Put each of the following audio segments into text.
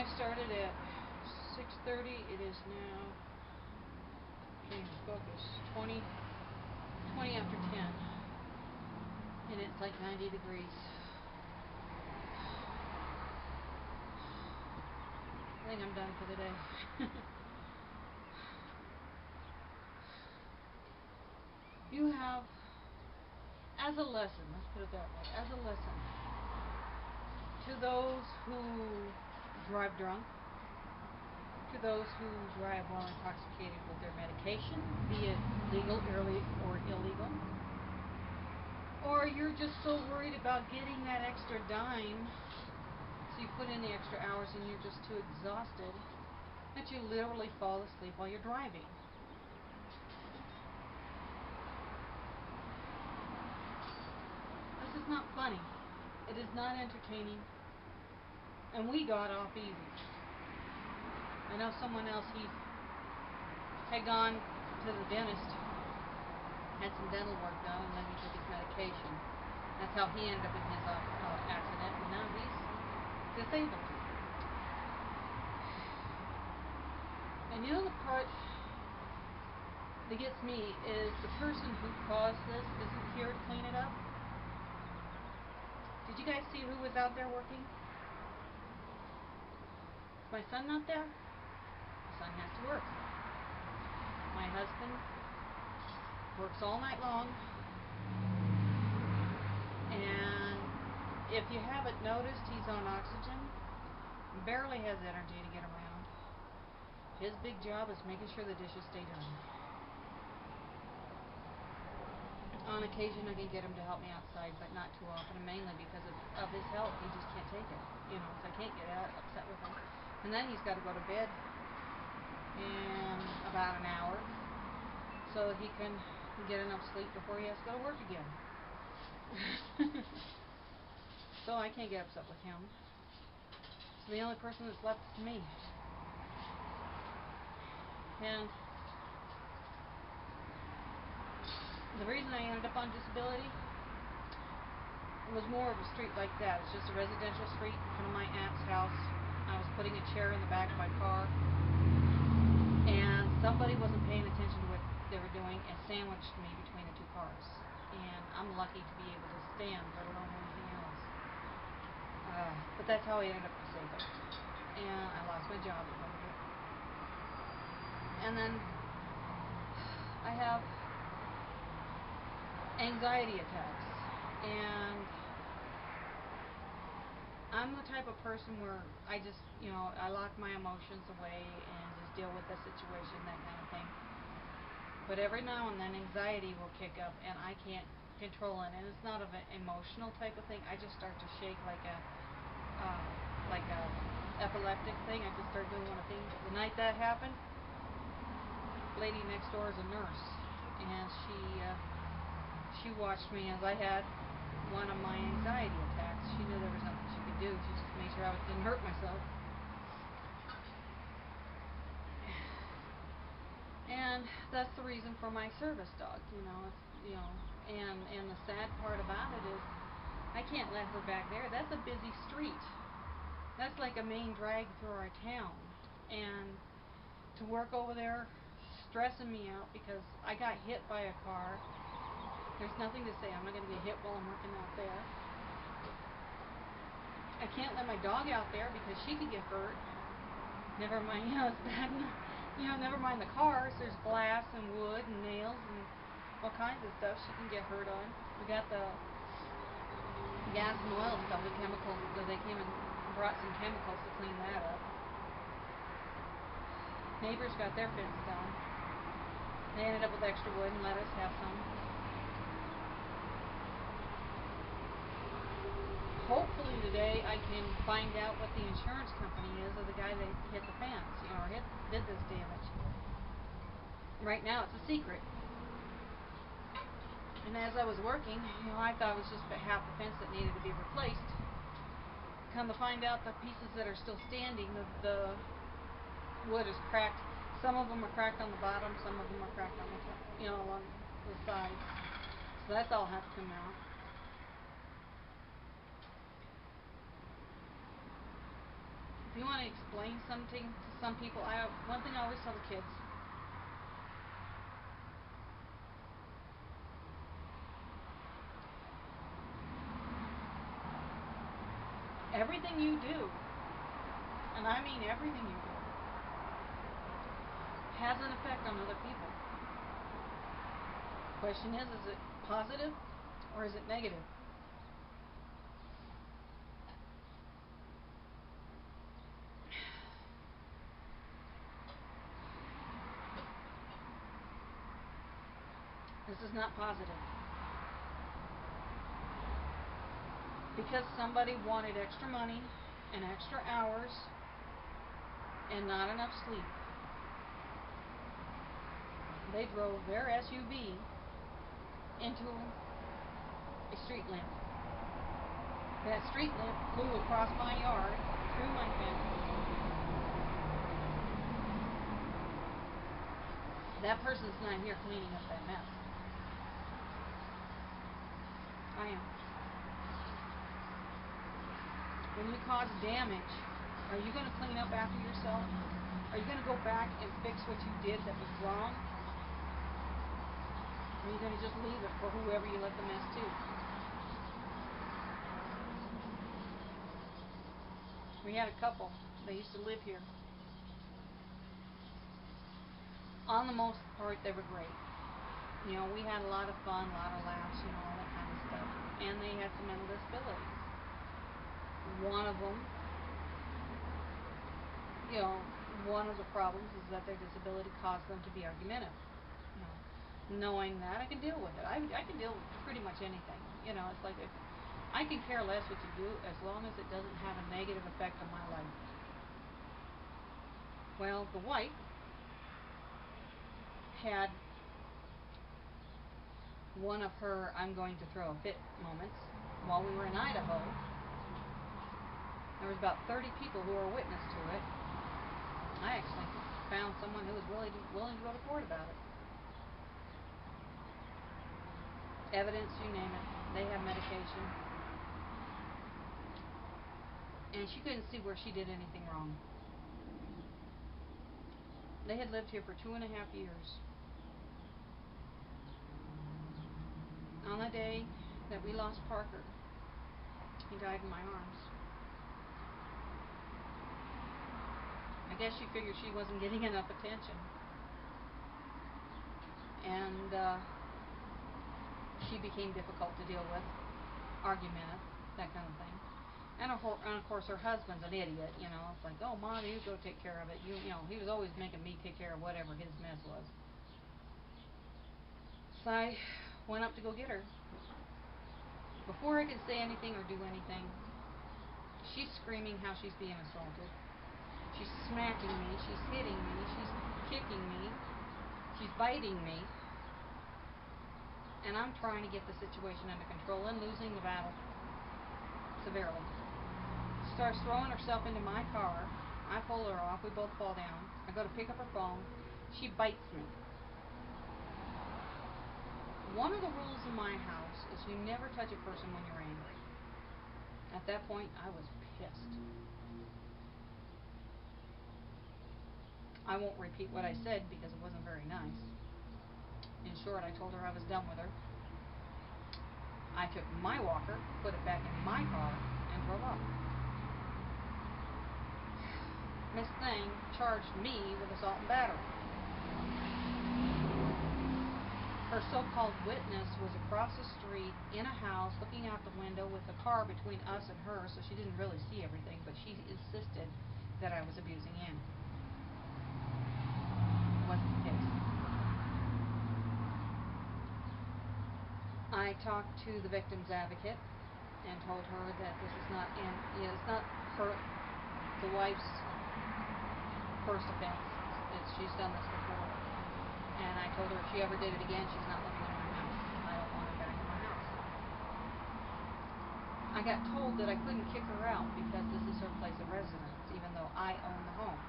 I started at 6:30. It is now, can't even focus, 20 after 10. And it's like 90 degrees. I think I'm done for the day. You have, as a lesson, let's put it that way, as a lesson, to those who drive drunk, to those who drive while intoxicated with their medication, be it legal, or illegal, or you're just so worried about getting that extra dime, so you put in the extra hours and you're just too exhausted that you literally fall asleep while you're driving. This is not funny. It is not entertaining. And we got off easy. I know someone else, he had gone to the dentist, had some dental work done, and then he took his medication. That's how he ended up in his accident, and now he's disabled. And you know the part that gets me is the person who caused this isn't here to clean it up. Did you guys see who was out there working? Is my son not there? My son has to work. My husband works all night long, and if you haven't noticed, he's on oxygen, barely has energy to get around. His big job is making sure the dishes stay done. On occasion I can get him to help me outside, but not too often, and mainly because of his health. He just can't take it, so I can't get upset with him. And then he's got to go to bed in about an hour so he can get enough sleep before he has to go to work again. So I can't get upset with him. So the only person that's left is me. And the reason I ended up on disability was more of a street like that. It's just a residential street in front of my aunt's house. I was putting a chair in the back of my car, and somebody wasn't paying attention to what they were doing and sandwiched me between the two cars. And I'm lucky to be able to stand, let alone anything else. But that's how I ended up disabled. And I lost my job at one point. And then I have anxiety attacks, and I'm the type of person where I just, I lock my emotions away and just deal with the situation, that kind of thing. But every now and then anxiety will kick up and I can't control it, and it's not an emotional type of thing. I just start to shake like a epileptic thing. I just start doing one of things. The night that happened, lady next door is a nurse, and she watched me as I had one of my anxiety attacks. She knew there was nothing she could do. She just made sure I didn't hurt myself. And that's the reason for my service dog, and the sad part about it is I can't let her back there. That's a busy street. That's like a main drag through our town. And to work over there stressing me out because I got hit by a car. There's nothing to say. I'm not going to get hit while I'm working out there. I can't let my dog out there because she could get hurt. Never mind, it's bad enough. Never mind the cars. There's glass and wood and nails and all kinds of stuff she can get hurt on. We got the gas and oil stuff, the chemicals. They came and brought some chemicals to clean that up. Neighbors got their fence done. They ended up with extra wood and let us have some. Hopefully today I can find out what the insurance company is of the guy that hit the fence, or did this damage. Right now it's a secret. And as I was working, I thought it was just half the fence that needed to be replaced. Come to find out, the pieces that are still standing, the wood is cracked. Some of them are cracked on the bottom, some of them are cracked on the top, along the sides. So that's all have to come out. If you want to explain something to some people, one thing I always tell the kids: everything you do, and I mean everything you do, has an effect on other people. Question is it positive or is it negative? This is not positive. Because somebody wanted extra money and extra hours and not enough sleep, they drove their SUV into a street lamp. That street lamp flew across my yard, through my fence. That person's not here cleaning up that mess. I am. When you cause damage, are you going to clean up after yourself? Are you going to go back and fix what you did that was wrong? Or are you going to just leave it for whoever you let the mess to? We had a couple. They used to live here. On the most part, they were great. You know, we had a lot of fun, a lot of laughs, you know, all that kind of stuff. And they had some mental disabilities. One of them, you know, one of the problems is that their disability caused them to be argumentative. You know, knowing that, I can deal with it. I can deal with pretty much anything. You know, it's like if I can care less what you do as long as it doesn't have a negative effect on my life. Well, the wife had one of her I'm going to throw a fit moments while we were in Idaho. There was about 30 people who were witness to it. I actually found someone who was willing to go to court about it. Evidence, you name it. They have medication. And she couldn't see where she did anything wrong. They had lived here for 2.5 years. On the day that we lost Parker, he died in my arms. I guess she figured she wasn't getting enough attention. And she became difficult to deal with, argumentative, that kind of thing. And of course her husband's an idiot, you know. It's like, oh, Mom, you go take care of it. You know, he was always making me take care of whatever his mess was. So I went up to go get her. Before I could say anything or do anything, she's screaming how she's being assaulted. She's smacking me, she's hitting me, she's kicking me, she's biting me. And I'm trying to get the situation under control and losing the battle severely. She starts throwing herself into my car. I pull her off, we both fall down. I go to pick up her phone. She bites me. One of the rules in my house is you never touch a person when you're angry. At that point, I was pissed. I won't repeat what I said because it wasn't very nice. In short, I told her I was done with her. I took my walker, put it back in my car, and drove off. Miss Thing charged me with assault and battery. Her so-called witness was across the street in a house looking out the window with a car between us and her, so she didn't really see everything, but she insisted that I was abusing Annie. It wasn't the case. I talked to the victim's advocate and told her that this is not it's not her, the wife's first offense. She's done this before. And I told her if she ever did it again, she's not living in my house. I don't want her back in my house. I got told that I couldn't kick her out because this is her place of residence, even though I own the home.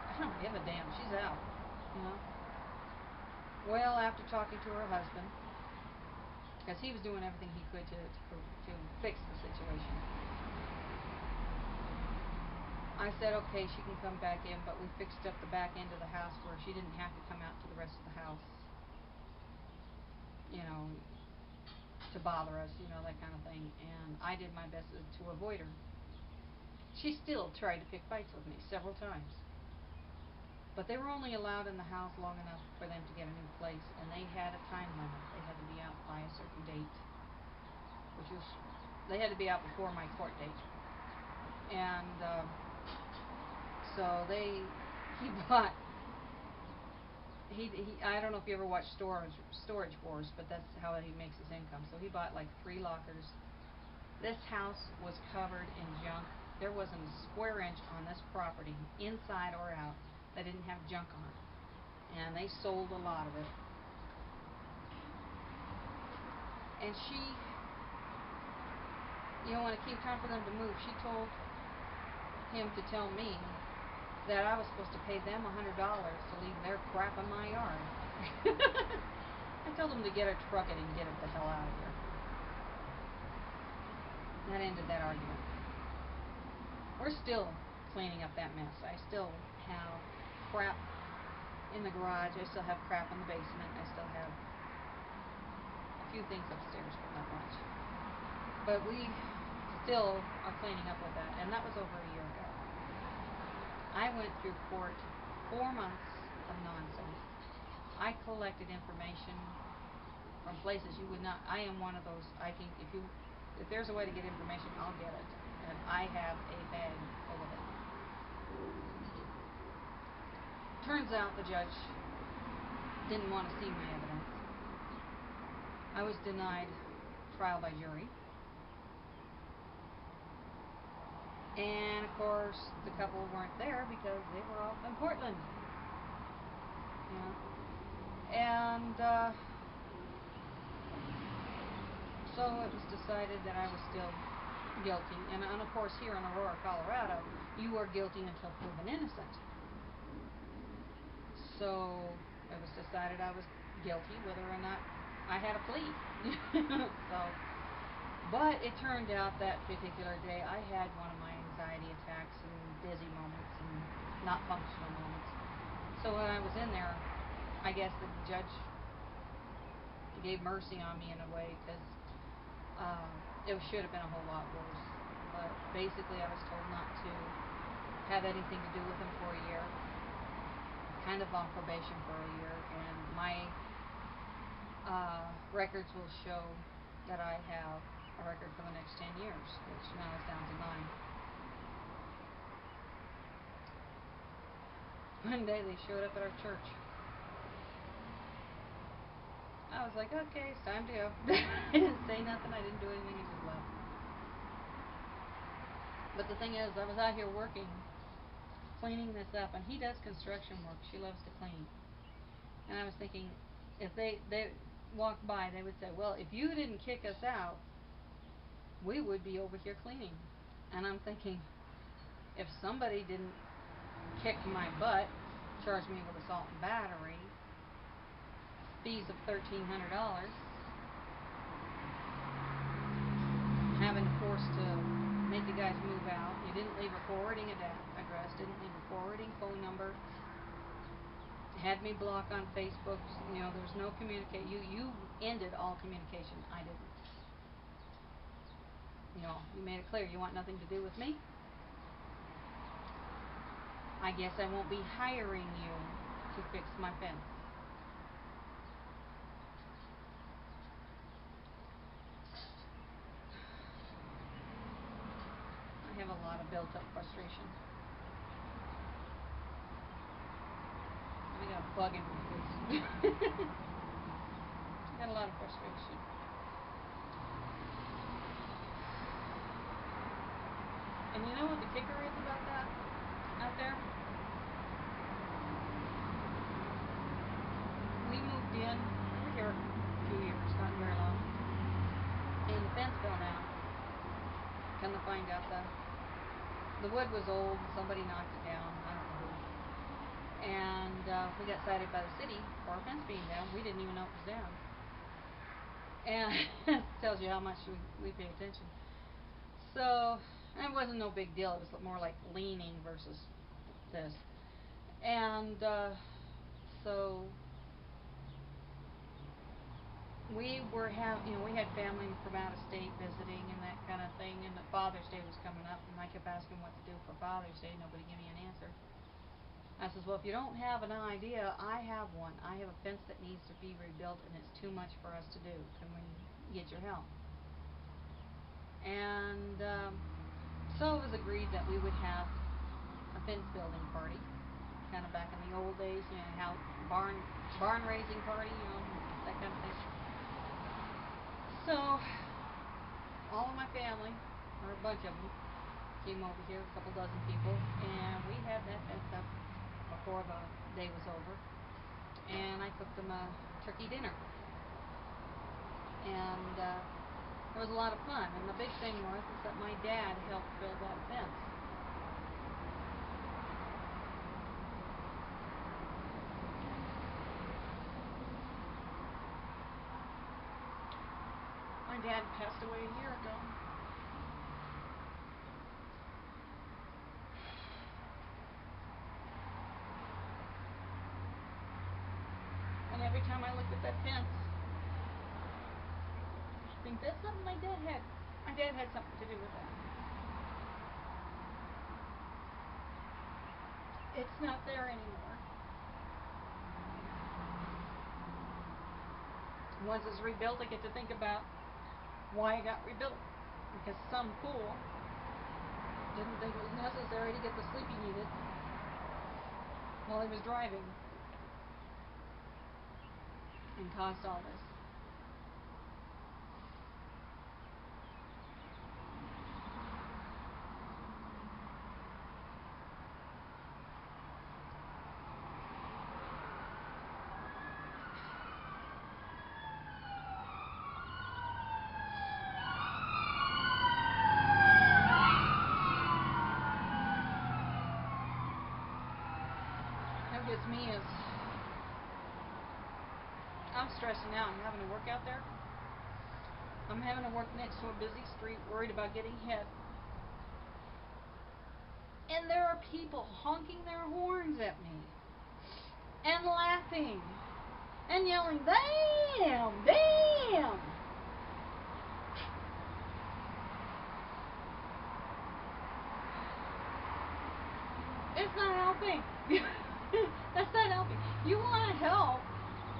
I don't give a damn. She's out. You know? Well, after talking to her husband, because he was doing everything he could to fix the situation, I said, okay, she can come back in, but we fixed up the back end of the house where she didn't have to come out to the rest of the house, you know, to bother us, you know, that kind of thing. And I did my best to avoid her. She still tried to pick fights with me several times. But they were only allowed in the house long enough for them to get a new place, and they had a time limit. They had to be out by a certain date, which was, they had to be out before my court date. And so he bought, I don't know if you ever watched Storage Wars, but that's how he makes his income. So he bought like 3 lockers. This house was covered in junk. There wasn't a square inch on this property, inside or out, that didn't have junk on it. And they sold a lot of it. And she, you know, when it came time for them to move, she told him to tell me that I was supposed to pay them $100 to leave their crap in my yard. I told him to get a truck and get it the hell out of here. That ended that argument. We're still cleaning up that mess. I still have crap in the garage. I still have crap in the basement. I still have a few things upstairs, but not much. But we still are cleaning up with that, and that was over a year ago. I went through court 4 months of nonsense. I collected information from places you would not. I am one of those. If there's a way to get information, I'll get it, and I have a bag full of it. Turns out the judge didn't want to see my evidence. I was denied trial by jury. And of course, the couple weren't there because they were off in Portland. You know? And so it was decided that I was still guilty. And of course, here in Aurora, Colorado, you are guilty until proven innocent. So it was decided I was guilty whether or not I had a plea. But it turned out that particular day I had one of my anxiety attacks and dizzy moments and not functional moments. So when I was in there, I guess the judge gave mercy on me in a way, because it should have been a whole lot worse. But basically I was told not to have anything to do with him for a year, kind of on probation for a year, and my records will show that I have a record for the next 10 years, which now is down to 9. One day they showed up at our church. I was like, okay, it's time to go. I didn't say nothing, I didn't do anything, I just left. But the thing is, I was out here working, cleaning this up, and he does construction work. She loves to clean. And I was thinking, if they walked by, they would say, well, if you didn't kick us out, we would be over here cleaning. And I'm thinking, if somebody didn't kick my butt, charge me with assault and battery, fees of $1,300, having forced to make you guys move out, you didn't leave a forwarding address, didn't leave a forwarding phone number, had me blocked on Facebook, you know, there's no communication. You ended all communication. I didn't. You know, you made it clear you want nothing to do with me. I guess I won't be hiring you to fix my fence. I have a lot of built up frustration. I got a bug in my face. I got a lot of frustration. And you know what the kicker is about that out there? We moved in, we were here a few years, not very long, and the fence fell down. Come to find out the wood was old, somebody knocked it down, I don't know who. And we got cited by the city for our fence being down. We didn't even know it was down. And it tells you how much we pay attention. So And it wasn't no big deal. It was more like leaning versus this. And so we were we had family from out of state visiting and that kind of thing. And Father's Day was coming up, and I kept asking what to do for Father's Day. Nobody gave me an answer. I says, well, if you don't have an idea, I have one. I have a fence that needs to be rebuilt, and it's too much for us to do. Can we get your help? And so it was agreed that we would have a fence building party, kind of back in the old days, how barn raising party, that kind of thing. So all of my family, or a bunch of them, came over here, a couple dozen people, and we had that fence up before the day was over, and I cooked them a turkey dinner, and it was a lot of fun. And the big thing was that my dad helped build that fence. My dad passed away a year ago. And every time I looked at that fence, I think that's something my dad had. My dad had something to do with that. It's not there anymore. Once it's rebuilt, I get to think about why it got rebuilt. Because some fool didn't think it was necessary to get the sleep he needed while he was driving, and caused all this. What gets me is I'm stressing out. I'm having to work out there. I'm having to work next to a busy street, worried about getting hit. And there are people honking their horns at me and laughing and yelling, damn, damn. It's not helping. That's not helping. You want to help?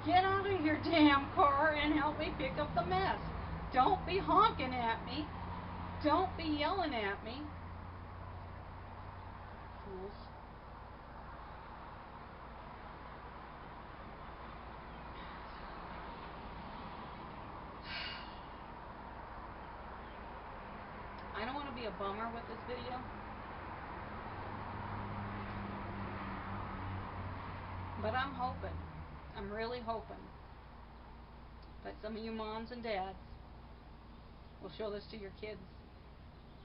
Get out of your damn car and help me pick up the mess. Don't be honking at me. Don't be yelling at me. Fools. I don't want to be a bummer with this video, but I'm hoping, I'm really hoping that some of you moms and dads will show this to your kids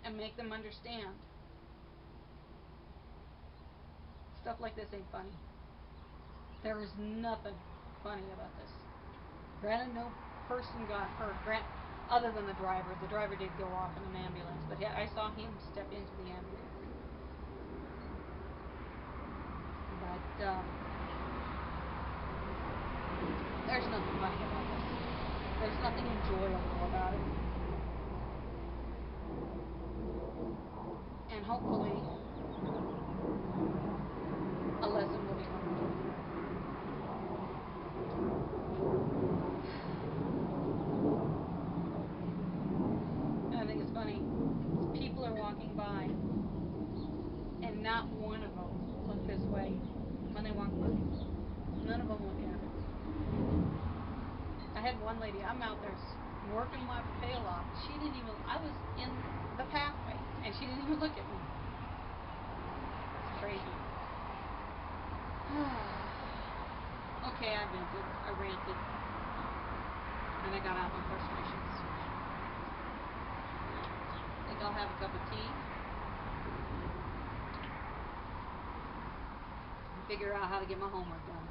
and make them understand stuff like this ain't funny. There is nothing funny about this. Granted, no person got hurt, other than the driver. The driver did go off in an ambulance, but I saw him step into the ambulance. But there's nothing funny about this. There's nothing enjoyable about it. And hopefully a lesson will be learned. And I think it's funny. People are walking by and not one of them look this way when they walk by. None of them look at it. I had one lady, I'm out there working my tail off. She didn't even, I was in the pathway and she didn't even look at me. It's crazy. Okay, I vented, I ranted, and I got out my frustrations. I think I'll have a cup of tea and figure out how to get my homework done.